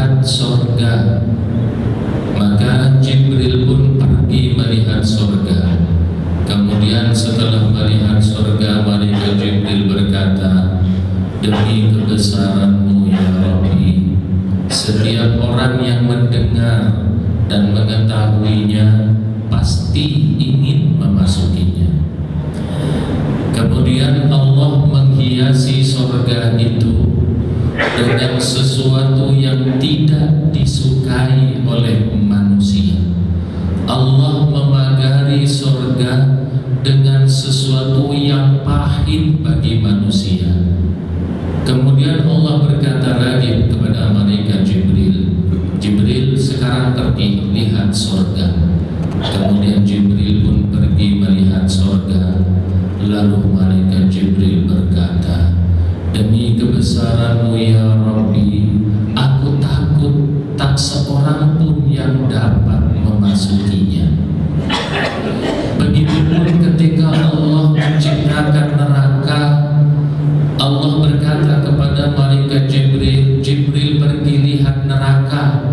melihat sorga. Maka Jibril pun pergi melihat sorga. Kemudian setelah melihat sorga, malaikat Jibril berkata, demi kebesaran-Mu ya Rabbi, setiap orang yang mendengar dan mengetahuinya pasti ingin memasukinya. Kemudian Allah menghiasi sorga itu dengan sesuatu yang tidak disukai oleh manusia. Allah memagari sorga dengan sesuatu yang pahit bagi manusia. Kemudian Allah berkata lagi kepada malaikat Jibril, Jibril sekarang pergi lihat sorga. Kemudian Jibril pun pergi melihat sorga. Lalu malaikat Jibril berkata, demi kebesaran-Mu ya Rabbi, aku takut tak seorang pun yang dapat memasukinya. Begitupun ketika Allah menciptakan neraka, Allah berkata kepada malaikat Jibril, Jibril pergi lihat neraka.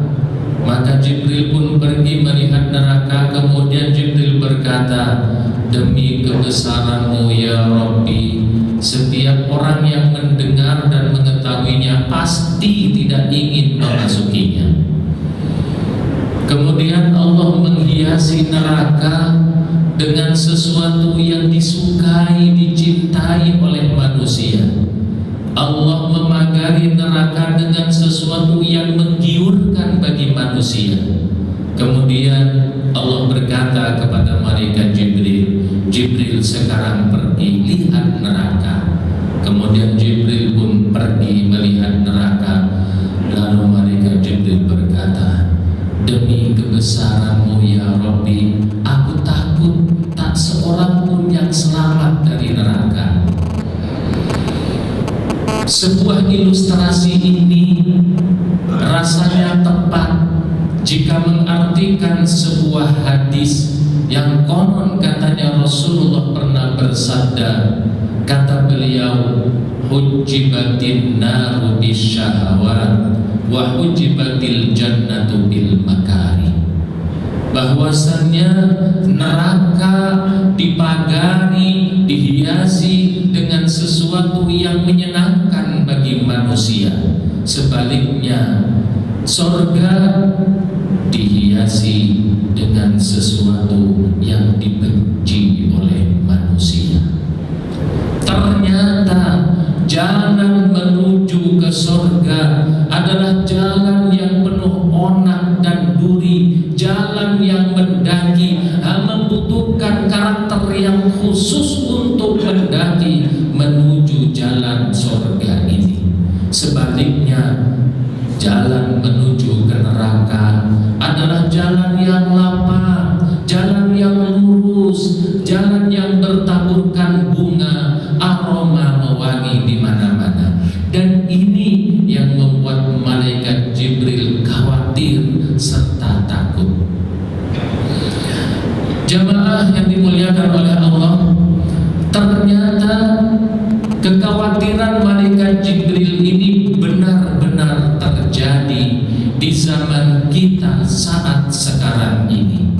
Maka Jibril pun pergi melihat neraka. Kemudian Jibril berkata, demi kebesaran-Mu ya Rabbi, setiap orang yang mendengar dan mengetahuinya pasti tidak ingin memasukinya. Kemudian Allah menghiasi neraka dengan sesuatu yang disukai, dicintai oleh manusia. Allah memagari neraka dengan sesuatu yang menggiurkan bagi manusia. Kemudian Allah berkata kepada malaikat Jibril, Jibril sekarang pergi lihat neraka. Kemudian Jibril pun pergi melihat neraka. Lalu malaikat Jibril berkata, demi kebesaran-Mu ya Rabbi, aku takut tak seorang pun yang selamat dari neraka. Sebuah ilustrasi ini rasanya tepat jika mengartikan sebuah hadis yang konon katanya Rasulullah pernah bersabda. Kata beliau, hujibatin naru bisyahawat wa hujibatil jannatu bil makari. Bahwasannya neraka dipagari, dihiasi dengan sesuatu yang menyenangkan bagi manusia. Sebaliknya, surga dihiasi dengan sesuatu yang dibenci oleh manusia. Ternyata jalan menuju ke surga adalah jalan yang penuh onak dan duri, jalan yang mendaki, membutuhkan karakter yang khusus untuk mendaki menuju jalan surga ini. Sebaliknya, jalan menuju ke neraka adalah jalan yang lapang, jalan yang lurus, jalan yang bertaburkan bunga, aroma mewangi di mana-mana. Dan ini yang membuat malaikat Jibril khawatir serta takut. Jamaah yang dimuliakan oleh Allah, ternyata kekhawatiran malaikat Jibril ini benar-benar terjadi di zaman kita saat sekarang ini.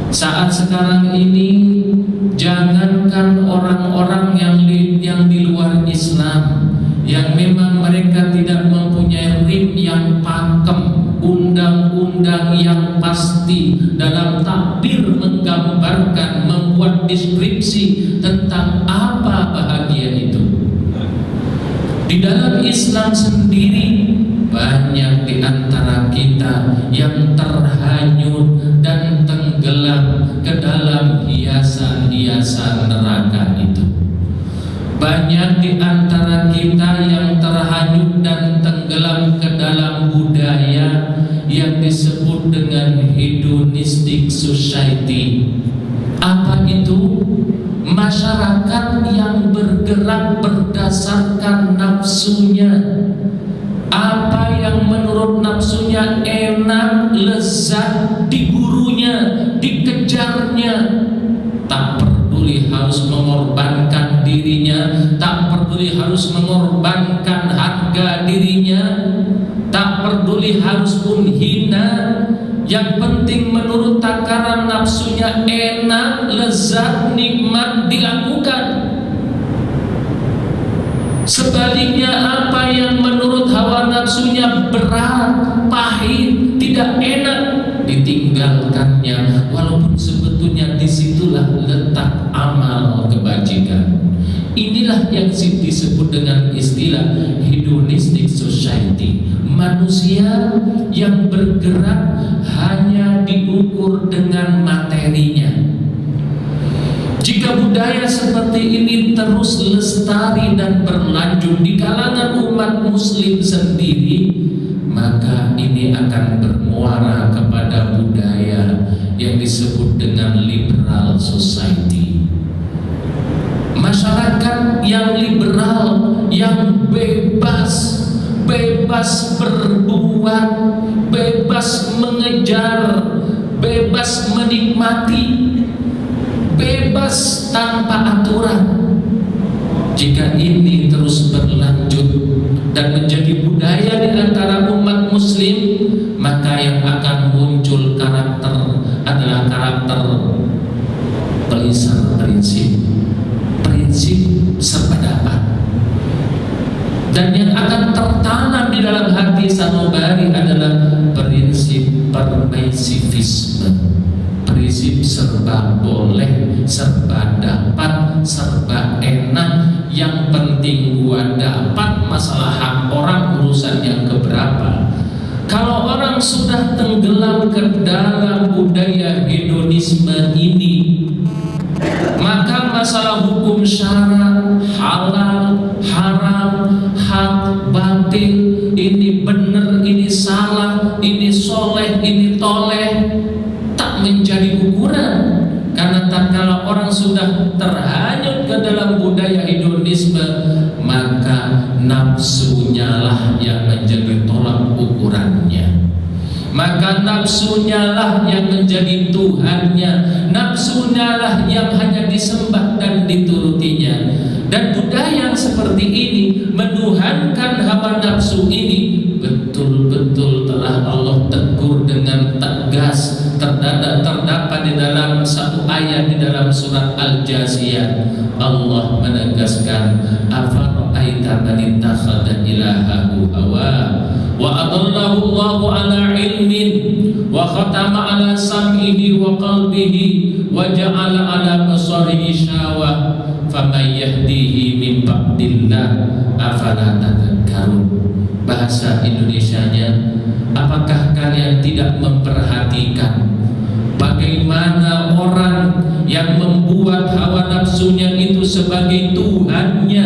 Saat sekarang ini, jangankan orang-orang yang di luar Islam, yang memang mereka tidak mempunyai rim yang pakem, undang-undang yang pasti dalam takbir menggambarkan, membuat deskripsi tentang apa bahagia itu. Di dalam Islam sendiri, banyak di antara kita yang terhanyut dan tenggelam ke dalam hiasan-hiasan neraka itu. Banyak di antara kita yang terhanyut dan tenggelam ke dalam budaya yang disebut dengan hedonistic society. Apa itu? Masyarakat yang bergerak berdasarkan nafsunya. Apa yang menurut nafsunya enak, lezat, diburunya, dikejarnya. Tak peduli harus mengorbankan dirinya, tak peduli harus mengorbankan harga dirinya. tak peduli harus pun hina, yang penting menurut takaran nafsunya enak, lezat, nikmat dilakukan. Sebaliknya apa yang menurut hawa nafsunya berat, pahit, tidak enak, ditinggalkannya, walaupun sebetulnya disitulah letak amal kebajikan. Inilah yang disebut dengan istilah hedonistic society. Manusia yang bergerak hanya diukur dengan materinya. Jika budaya seperti ini terus lestari dan berlanjut di kalangan umat muslim sendiri, maka ini akan bermuara kepada budaya yang disebut dengan liberal society. Masyarakat yang liberal, yang bebas berbuat, bebas mengejar, bebas menikmati, bebas tanpa aturan. Jika ini terus berlanjut dan menjadi budaya di antara umat muslim, maka yang akan muncul karakter adalah karakter pelisar prinsip serba dapat. Dan yang akan tertanam di dalam hati sanubari adalah prinsip permisivisme, prinsip serba boleh, serba dapat, serba enak, yang penting gua dapat, masalah hak orang urusan yang keberapa. Kalau orang sudah tenggelam ke dalam budaya hedonisme ini, maka masalah hukum syara, halal, haram, hak, batil, ini benar, ini salah, ini soleh, ini toleh, tak menjadi ukuran. Karena tatkala orang sudah terhanyut ke dalam budaya hedonisme, maka nafsunya lah yang menjadi tolak ukurannya. Maka nafsunya lah yang menjadi Tuhannya, nafsunya lah yang hanya disembah dan diturutinya. Dan budaya yang seperti ini menuhankan hawa nafsu ini betul-betul telah Allah tegur dengan tegas. Terdapat di dalam satu ayat di dalam surat Al-Jasiyah, Allah menegaskan, afara'aita man ittakhadha ilahahu hawa wa adallahu Allahu ala ilmin wa khatama ala sam'ihi wa qalbihi wa ja'ala ala basarihi syawah faman yahdihi min ba'dillah afala tadhakkarun. Bahasa Indonesianya, apakah kalian tidak memperhatikan bagaimana orang yang membuat hawa nafsunya itu sebagai Tuhannya,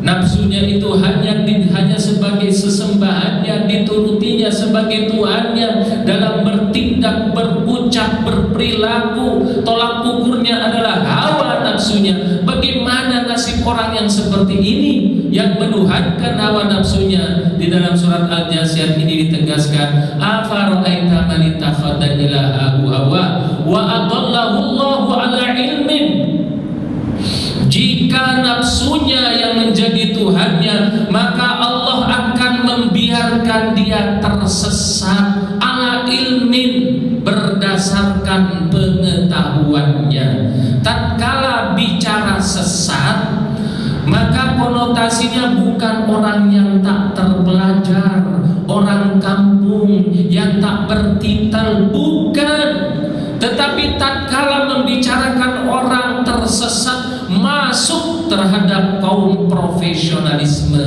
nafsunya itu hanya sebagai sesembahannya, diturutinya sebagai Tuhannya dalam bertindak, berucap, berperilaku, tolak ukurnya adalah hawa nafsunya. Bagaimana nasib orang yang seperti ini, yang menuhankan hawa nafsunya? Di dalam surat Al-Jasiyah ini ditegaskan, afara'aita man ittakhadha ilahahu hawa wa adallahu Allahu ala ilmin. Jika nafsunya yang menjadi Tuhannya, maka Allah akan membiarkan dia tersesat ala ilmin, berdasarkan pengetahuannya. Tatkala bicara sesat, maka konotasinya bukan orang yang tak terpelajar, orang kampung yang tak bertitel, bukan. Tetapi tatkala membicarakan orang tersesat, masuk terhadap kaum profesionalisme,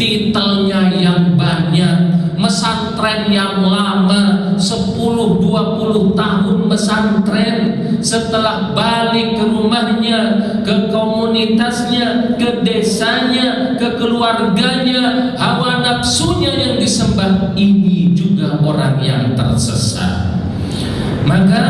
titelnya yang banyak, mesantren yang lama, 10-20 tahun mesantren, setelah balik ke rumahnya, ke komunitasnya, ke desanya, ke keluarganya, hawa nafsunya yang disembah. Ini juga orang yang tersesat. Maka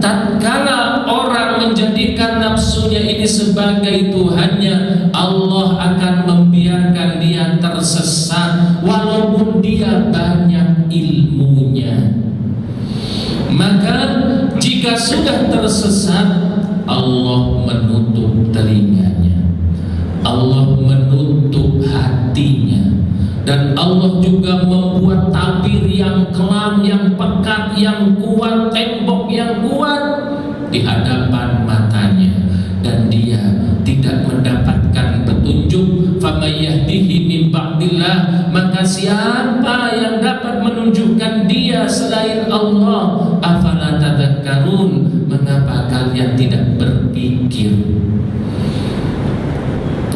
tatkala orang menjadikan nafsunya ini sebagai Tuhannya, Allah akan membiarkan dia tersesat walaupun dia banyak ilmunya. Maka jika sudah tersesat, Allah menutup telinganya, Allah menutup hatinya, dan Allah juga palang yang pekat, yang kuat, tembok yang kuat di hadapan matanya, dan dia tidak mendapatkan petunjuk. Faman yahdihi min ba'dillah, maka siapa yang dapat menunjukkan dia selain Allah? Afala tadhakkarun, mengapa kalian tidak berpikir?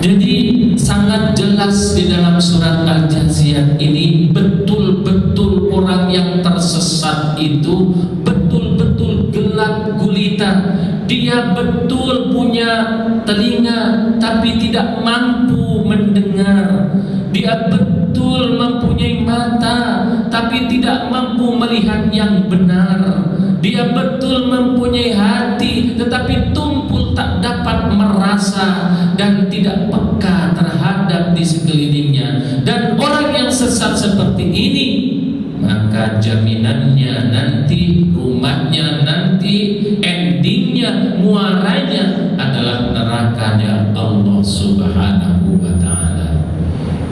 Jadi sangat jelas di dalam surat Al-Jathiyah ini, betul-betul orang yang tersesat itu betul-betul gelap gulita. Dia betul punya telinga tapi tidak mampu mendengar. Dia betul mempunyai mata tapi tidak mampu melihat yang benar. Dia betul mempunyai hati tetapi tumpul tak dapat merasa dan tidak peka terhadap di sekelilingnya. Dan orang yang sesat seperti ini, maka jaminannya nanti, rumahnya nanti, endingnya, muaranya adalah nerakanya Allah Subhanahu wa ta'ala.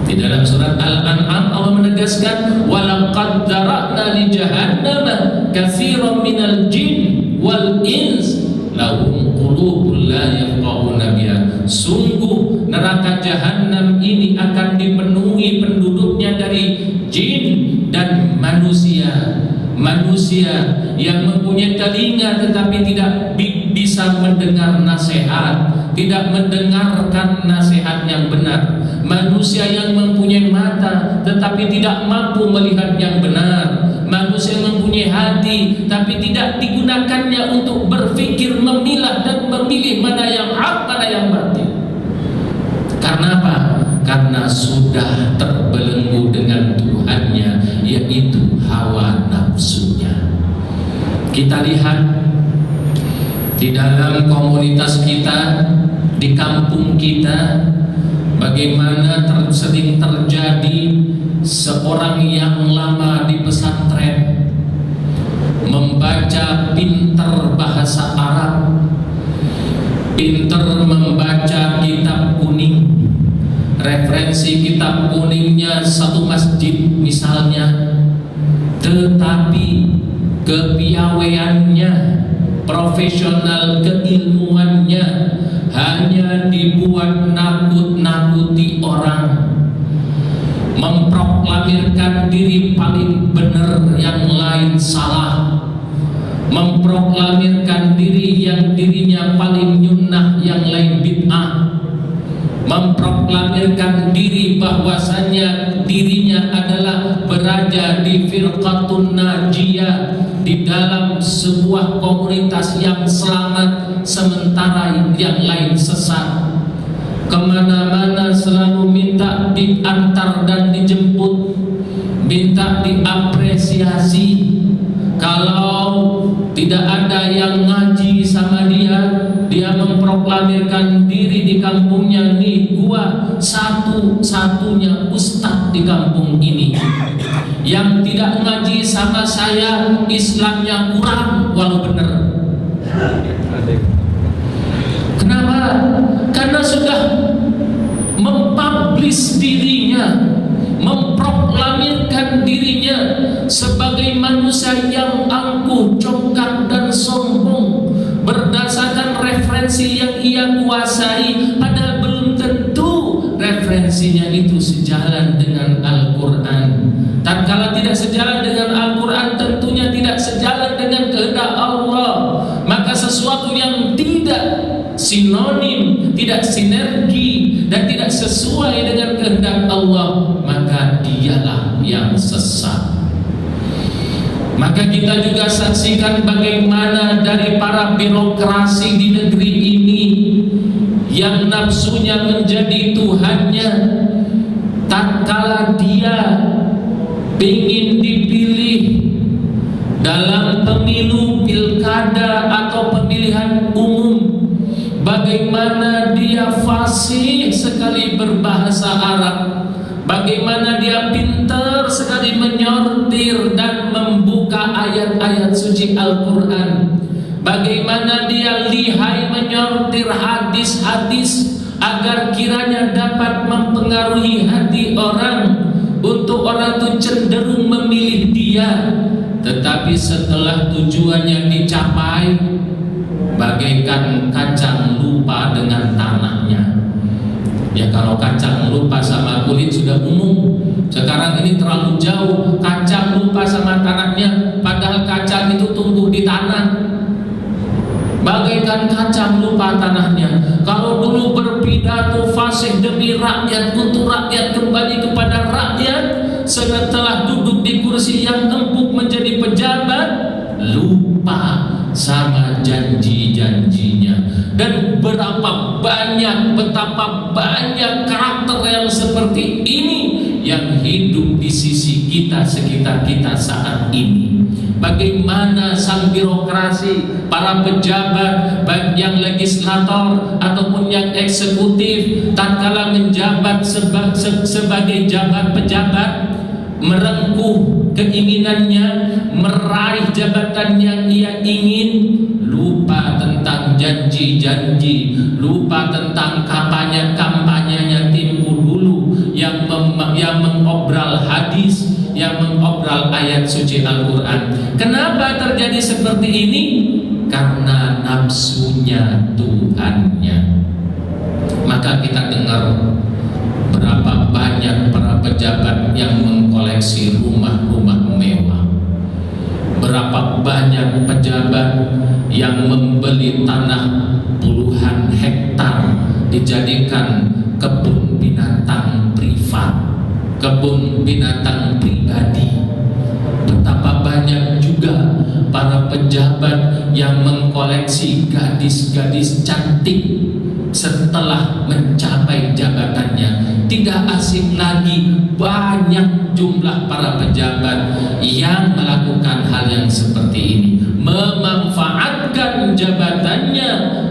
Di dalam surat Al-An'am Allah menegaskan, walaqad dzara'na li jahannama katsiran minal jin wal ins lahum qulubun la yafqahuna biha. Sungguh neraka jahanam ini akan dipenuhi penduduknya dari jin dan manusia. Manusia yang mempunyai telinga tetapi tidak bisa mendengar nasihat, tidak mendengarkan nasihat yang benar. Manusia yang mempunyai mata tetapi tidak mampu melihat yang benar. Manusia yang mempunyai hati tapi tidak digunakannya untuk berpikir, memilah dan memilih mana yang hak, mana yang batil. Karena apa? Karena sudah terbelenggu dengan Tuhannya, yaitu hawa nafsunya. Kita lihat di dalam komunitas kita, di kampung kita, bagaimana sering terjadi seorang yang lama di pesantren membaca pinter bahasa Arab, pinter membaca kitab kuning, referensi kitab kuningnya satu masjid misalnya, tetapi kepiawaiannya, profesional keilmuannya hanya dibuat nakut-nakuti orang, memproklamirkan diri paling benar, yang lain salah, memproklamirkan diri yang dirinya paling nyunnah, yang lain bid'ah, memproklamirkan diri bahwasannya dirinya adalah berada di firqatun najiyah, di dalam sebuah komunitas yang selamat, sementara yang lain sesat. Kemana-mana selalu minta diantar dan dijemput, minta diapresiasi. Kalau tidak ada yang ngaji sama dia, dia memproklamirkan diri di kampungnya, nih gua satu-satunya ustadz di kampung ini. Yang tidak ngaji sama saya, Islamnya kurang walau benar. Kenapa? Karena sudah mempublish dirinya, memproklamirkan dirinya sebagai manusia yang angkuh, congkak dan sombong berdasarkan referensi yang ia kuasai, padahal belum tentu referensinya itu sejalan dengan Al-Quran. Tatkala tidak sejalan dengan Al-Quran, tentunya tidak sejalan dengan kehendak Allah. Maka sesuatu yang tidak sinonim, tidak sinergi, dan tidak sesuai dengan kehendak Allah, maka dialah yang sesat. Maka kita juga saksikan bagaimana dari para birokrasi di negeri ini yang nafsunya menjadi Tuhannya, tatkala dia ingin dipilih dalam pemilu, pilkada atau pemilihan umum, bagaimana dia fasih sekali berbahasa Arab, bagaimana dia pintar sekali menyortir dan membuka ayat-ayat suci Al-Quran, bagaimana dia lihai menyortir hadis-hadis agar kiranya dapat mempengaruhi hati orang, untuk orang itu cenderung memilih dia. Tetapi setelah tujuannya dicapai, bagaikan kacang lupa dengan tanahnya. Ya, kalau kacang lupa sama kulit sudah umum. Sekarang ini terlalu jauh, kacang lupa sama tanahnya, padahal kacang itu tumbuh di tanah. Bagaikan kacang lupa tanahnya. Kalau dulu berpidato fasih demi rakyat, untuk rakyat, kembali kepada rakyat, setelah duduk di kursi yang empuk menjadi pejabat, lupa sama janji-janjinya. Dan betapa banyak karakter yang seperti ini yang hidup di sisi kita, sekitar kita saat ini. Bagaimana sang birokrasi, para pejabat, baik yang legislator ataupun yang eksekutif, tatkala menjabat sebagai pejabat, merengkuh keinginannya, meraih jabatan yang ia ingin, lupa tentang janji-janji, lupa tentang kampanyenya Tempo dulu yang mengobral hadis, yang mengobral ayat suci Al-Quran. Kenapa terjadi seperti ini? Karena nafsunya Tuhannya. Maka kita dengar berapa banyak para pejabat yang mengkoleksi rumah-rumah mewah. Berapa banyak pejabat yang membeli tanah puluhan hektar dijadikan kebun binatang privat, kebun binatang pribadi. Betapa banyak juga para pejabat yang mengkoleksi gadis-gadis cantik setelah mencapai jabatannya. Tidak asing lagi, banyak jumlah para pejabat yang melakukan hal yang seperti ini. Memanfaatkan jabatannya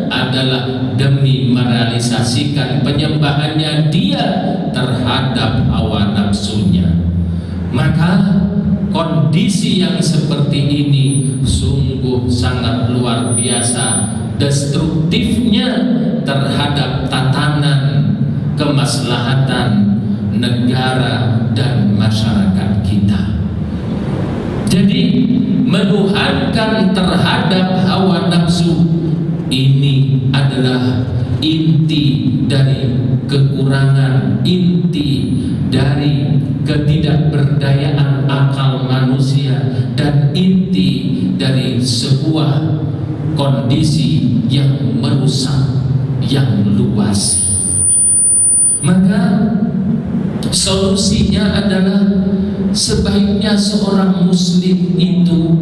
adalah demi merealisasikan penyembahannya dia terhadap hawa nafsunya. Maka kondisi yang seperti ini sungguh sangat luar biasa destruktifnya terhadap tatanan kemaslahatan negara dan masyarakat kita. Jadi menuhankan terhadap hawa nafsu ini adalah inti dari kekurangan, inti dari ketidakberdayaan akal manusia, dan inti dari sebuah kondisi yang merusak, yang luas. Maka solusinya adalah sebaiknya seorang muslim itu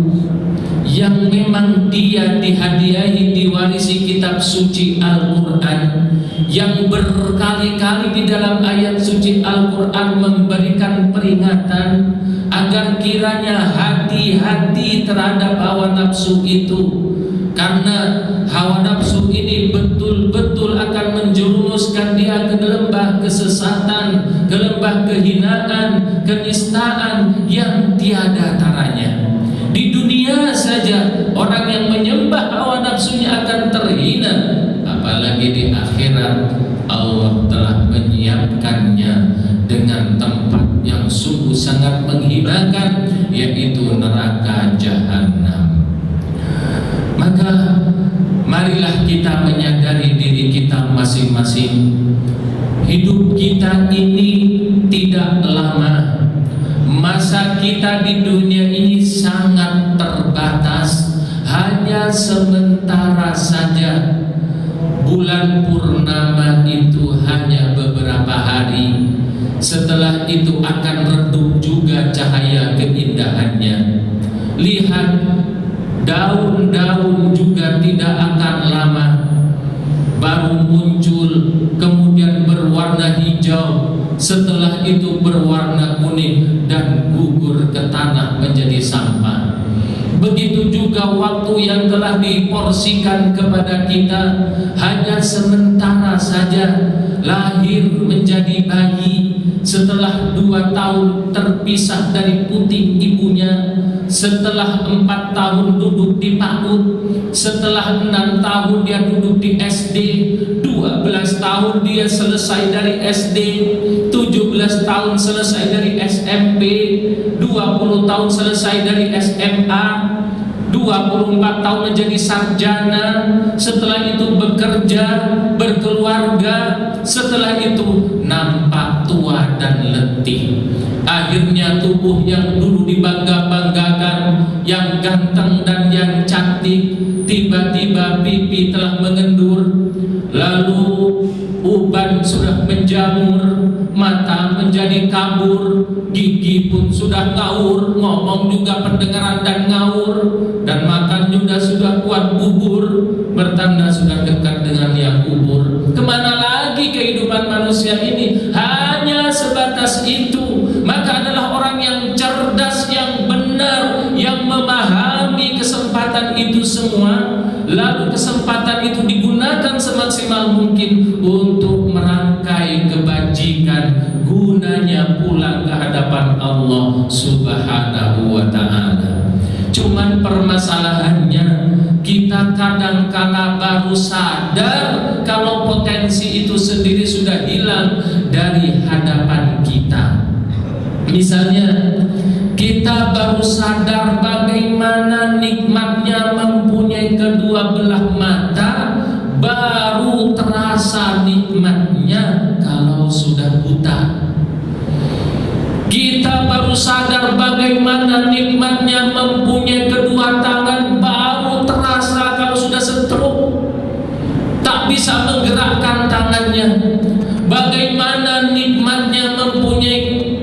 yang memang dia dihadiahi, diwarisi kitab suci Al-Quran, yang berkali-kali di dalam ayat suci Al-Quran memberikan peringatan agar kiranya hati-hati terhadap hawa nafsu itu. Karena hawa nafsu ini betul-betul akan menjerumuskan dia ke lembah kesesatan, ke lembah kehinaan, kenistaan yang tiada taranya. Di dunia saja orang yang menyembah hawa nafsunya akan terhina, apalagi di akhirat Allah telah menyiapkannya dengan tempat yang sungguh sangat menghinakan, yaitu neraka jahanam. Maka marilah kita menyadari diri kita masing-masing. Hidup kita ini tidak lama. Masa kita di dunia ini sangat terbatas, hanya sementara saja. Bulan purnama itu hanya beberapa hari. Setelah itu akan redup juga cahaya keindahannya. Lihat, daun-daun juga tidak akan lama baru muncul, kemudian berwarna hijau, setelah itu berwarna kuning dan gugur ke tanah menjadi sampah. Begitu juga waktu yang telah diporsikan kepada kita hanya sementara saja. Lahir menjadi bayi, setelah 2 tahun terpisah dari puting ibunya, setelah 4 tahun duduk di PAUD, setelah 6 tahun dia duduk di SD, 12 tahun dia selesai dari SD, 17 tahun selesai dari SMP, 20 tahun selesai dari SMA, 24 tahun menjadi sarjana, setelah itu bekerja, berkeluarga, setelah itu nampak tua dan letih. Akhirnya tubuh yang dulu dibangga-banggakan, yang ganteng dan yang cantik, tiba-tiba pipi telah mengendur, lalu uban sudah menjamur, mata menjadi kabur, gigi pun sudah ngawur, ngomong juga pendengaran dan ngawur, dan makan juga sudah kuat bubur, bertanda sudah dekat dengan yang kubur. Kemana lagi kehidupan manusia ini? Hanya sebatas itu. Maka adalah orang yang cerdas, yang benar, yang memahami kesempatan itu semua, lalu kesempatan itu digunakan semaksimal mungkin untuk merangkai kebajikan, gunanya pulang ke hadapan Allah Subhanahu wa ta'ala. Cuman permasalahannya, kita kadang-kala baru sadar kalau potensi itu sendiri sudah hilang dari hadapan kita. Misalnya, kita baru sadar bagaimana nikmatnya mempunyai kedua belah mata, baru terasa nikmatnya kalau sudah buta. Kita baru sadar bagaimana nikmatnya mempunyai kedua tangan, baru terasa kalau sudah stroke, tak bisa menggerakkan tangannya. Bagaimana nikmatnya mempunyai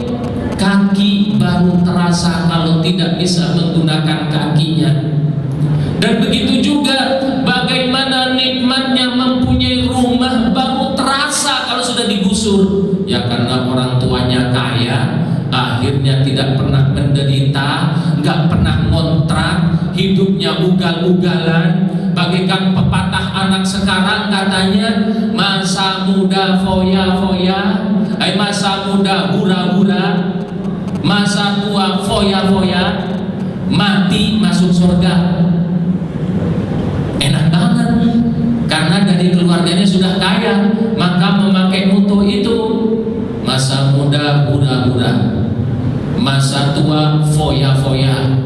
kaki, baru terasa kalau tidak bisa menggunakan kakinya. Dan begitu juga bagaimana nikmatnya mempunyai rumah, baru terasa kalau sudah digusur. Ya karena orang tuanya kaya, akhirnya tidak pernah menderita, nggak pernah ngontrak, hidupnya ugal-ugalan. Bagaikan pepatah anak sekarang katanya, masa muda foya-foya, masa muda hura-hura, masa tua foya-foya, mati masuk surga. Enak banget, karena dari keluarganya sudah kaya, maka memakai moto itu, masa muda hura-hura, masa tua foya-foya,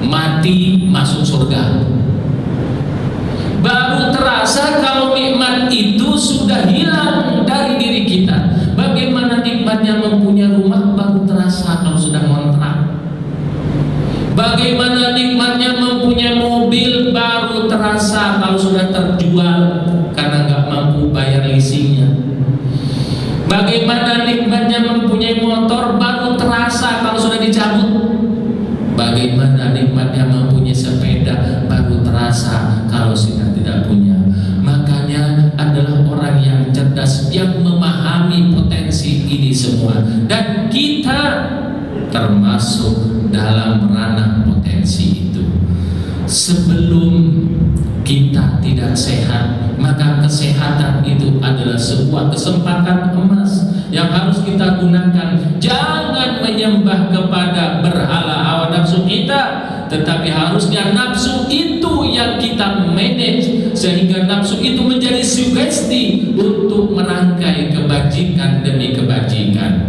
mati masuk surga. Baru terasa kalau nikmat itu sudah hilang dari diri kita. Bagaimana nikmatnya mempunyai rumah, baru terasa kalau sudah ngontrak. Bagaimana nikmatnya mempunyai mobil, baru terasa kalau sudah terjual karena nggak mampu bayar leasingnya. Bagaimana nikmatnya mempunyai motor, baru terasa kalau sudah dicabut. Bagaimana nikmatnya mempunyai sepeda, baru terasa kalau sudah tidak punya. Makanya adalah orang yang cerdas, yang memahami potensi ini semua. Dan kita termasuk dalam ranah potensi itu. Sebelum kita tidak sehat, maka kesehatan itu adalah sebuah kesempatan emas yang harus kita gunakan. Jangan menyembah kepada berhala hawa nafsu kita, tetapi harusnya nafsu itu yang kita manage, sehingga nafsu itu menjadi sugesti untuk merangkai kebajikan demi kebajikan.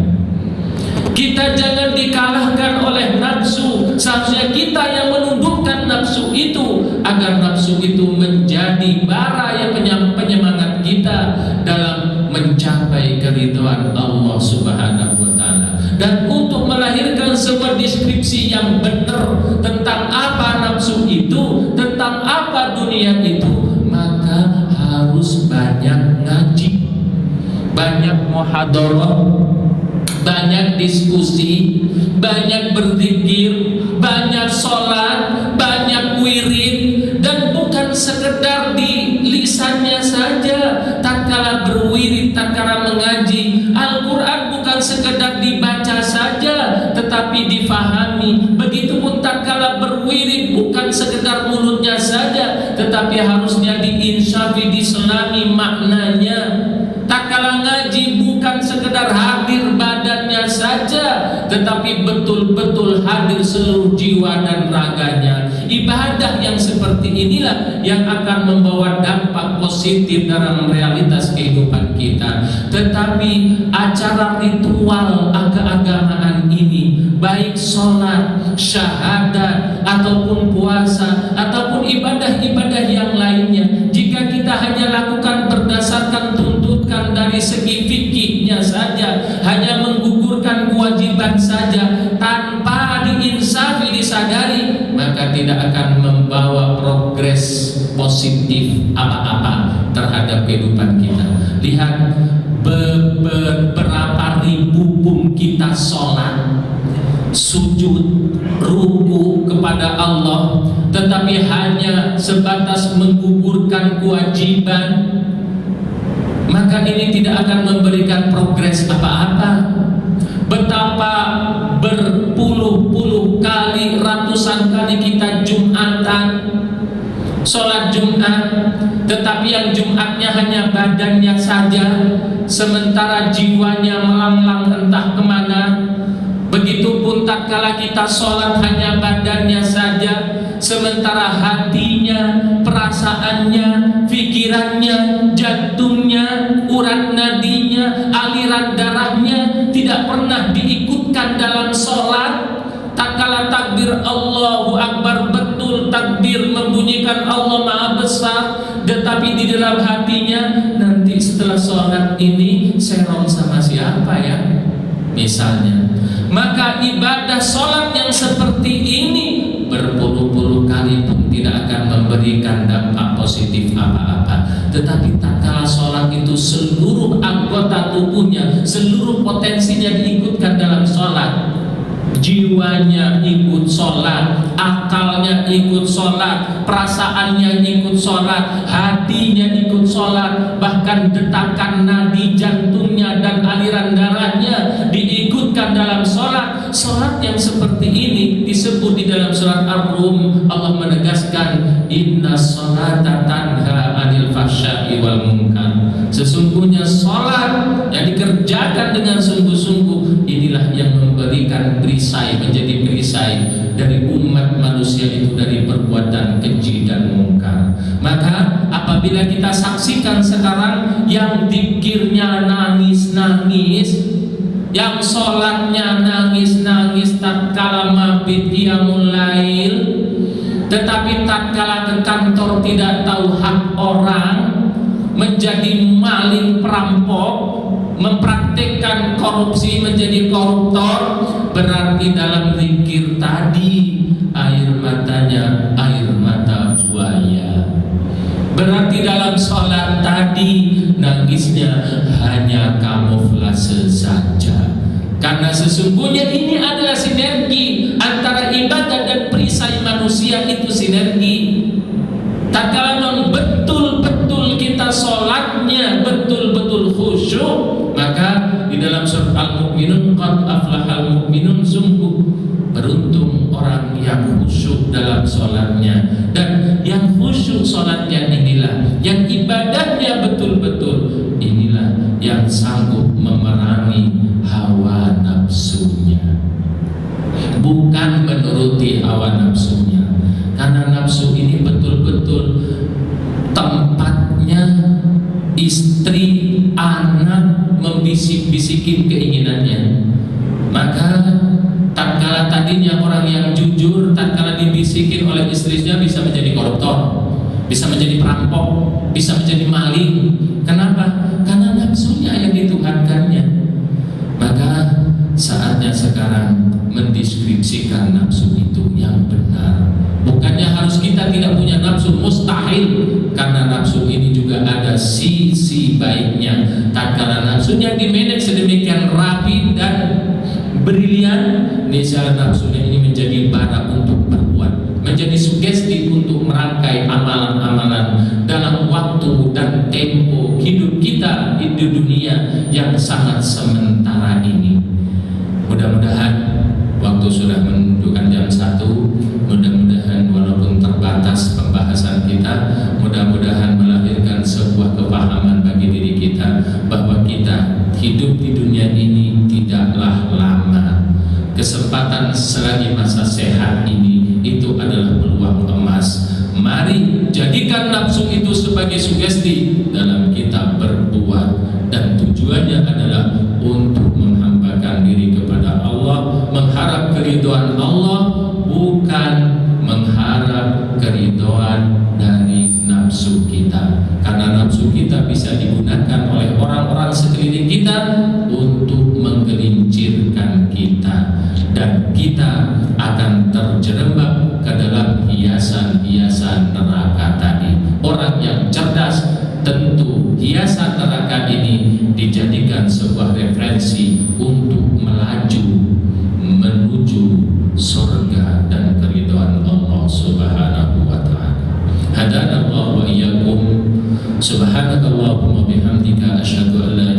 Kita jangan dikalahkan oleh nafsu. Seharusnya kita yang menundukkan nafsu itu, agar nafsu itu menjadi bara yang penyemangat kita dalam mencapai keridhaan Allah Subhanahu wa ta'ala. Dan untuk melahirkan sebuah deskripsi yang benar tentang apa nafsu itu, tentang apa dunia itu, maka harus banyak ngaji, banyak muhadharah, banyak diskusi, banyak berzikir, banyak sholat, banyak wirid. Dan bukan sekedar di lisannya saja. Tatkala berwirid, tatkala mengaji Al-Quran, bukan sekedar dibaca saja, tetapi difahami. Begitupun tatkala berwirid, bukan sekedar mulutnya saja, tetapi harusnya diinsafi, diselami maknanya. Tatkala ngaji, bukan sekedar hadir badannya saja, tetapi betul-betul hadir seluruh jiwa dan raganya. Ibadah yang seperti inilah yang akan membawa dampak positif dalam realitas kehidupan kita. Tetapi acara ritual keagamaan ini, baik sholat, syahadat, ataupun puasa, ataupun ibadah-ibadah yang lainnya, jika kita hanya lakukan berdasarkan tuntutan dari segi fikihnya saja, hanya menggugurkan kewajiban saja tanpa diinsafi, disadari, maka tidak akan membawa progres positif apa-apa terhadap kehidupan kita. Lihat beberapa ribu pun kita sholat, sujud, ruku kepada Allah, tetapi hanya sebatas menggugurkan kewajiban, maka ini tidak akan memberikan progres apa-apa. Betapa berpuluh-puluh kali, ratusan kali kita Jumatan, sholat Jumat, tetapi yang Jumatnya hanya badannya saja, sementara jiwanya melanglang entah kemana. Begitupun tatkala kita sholat hanya badannya saja, sementara hatinya, perasaannya, pikirannya, jantungnya, urat nadinya, aliran darahnya tidak pernah diikutkan dalam sholat. Tatkala takbir Allahu Akbar, betul takbir membunyikan Allah Maha Besar, tetapi di dalam hatinya, nanti setelah sholat ini serong sama siapa ya, misalnya. Maka ibadah sholat yang seperti ini berpuluh-puluh kali pun tidak akan memberikan dampak positif apa-apa. Tetapi tatkala sholat itu seluruh anggota tubuhnya, seluruh potensinya diikutkan dalam sholat, jiwanya ikut sholat, akalnya ikut sholat, perasaannya ikut sholat, hatinya ikut sholat, bahkan detakan nadi jantungnya dan aliran darahnya diikutkan dalam sholat. Sholat yang seperti ini disebut di dalam surat Ar-Rum, Allah menegaskan, inna sholata tanha anil fahsya'i wal munkar. Sesungguhnya sholat yang dikerjakan dengan sungguh-sungguh, inilah yang memberikan perisai, menjadi perisai dari umat manusia itu dari perbuatan keji dan mungkar. Maka apabila kita saksikan sekarang yang zikirnya nangis-nangis, yang sholatnya nangis-nangis tatkala mabit qiyamul lail, tetapi tatkala ke kantor tidak tahu hak orang, menjadi maling perampok, mempraktikkan korupsi, menjadi koruptor, berarti dalam zikir tadi air matanya air mata buaya. Berarti dalam sholat tadi nangisnya hanya kamuflase saja. Karena sesungguhnya ini adalah sinergi antara ibadah dan perisai manusia, itu sinergi. Tatkala memang betul-betul kita sholatnya betul-betul khusyuk, maka di dalam surat Al-Mu'minun, qad aflahal mu'minun, sungguh beruntung orang yang khusyuk dalam sholatnya. Dan yang khusyuk sholatnya inilah, yang ibadahnya betul-betul, inilah yang sanggup memerangi hawa nafsunya, bukan menuruti hawa nafsunya. Karena nafsu ini betul-betul tempatnya istri, anak membisik-bisikin keinginannya. Maka tatkala tadinya orang yang jujur, tatkala dibisikin oleh istrinya bisa menjadi koruptor, bisa menjadi perampok, bisa menjadi maling. Kenapa? Karena nafsunya yang dituhankannya. Maka saatnya sekarang mendeskripsikan nafsu itu yang benar. Bukannya harus kita tidak punya nafsu, mustahil, karena nafsu ini juga ada sisi baiknya. Tatkala nafsunya dimanage sedemikian rapi dan brilian, niscaya nafsunya ini menjadi bara untuk berbuat, menjadi sugesti untuk merangkai amalan-amalan dalam waktu dan tempo hidup kita di dunia yang sangat sementara ini. Mudah-mudahan waktu sudah menunjukkan jam 1. Mudah-mudahan walaupun terbatas pembahasan kita, mudah-mudahan melahirkan sebuah kepahaman bagi diri kita bahwa kita hidup di dunia ini tidaklah lama. Kesempatan selagi masa sehat ini itu adalah peluang Mari jadikan nafsu itu sebagai sugesti dalam kita berbuat, dan tujuannya adalah untuk menghambakan diri kepada Allah, mengharap keridhaan Allah, bukan mengharap keridhaan dari nafsu kita. Karena nafsu kita bisa digunakan oleh orang-orang sekeliling kita untuk menggelincirkan kita, dan kita akan terjerembab ke dalam hiasan-hiasan neraka tadi. Orang yang cerdas tentu hiasan neraka ini dijadikan sebuah referensi untuk melaju menuju surga dan keridhaan Allah Subhanahu wa taala. Hadanallahu wa iyyakum. Subhanakallahumma bihamdika asyhadu an la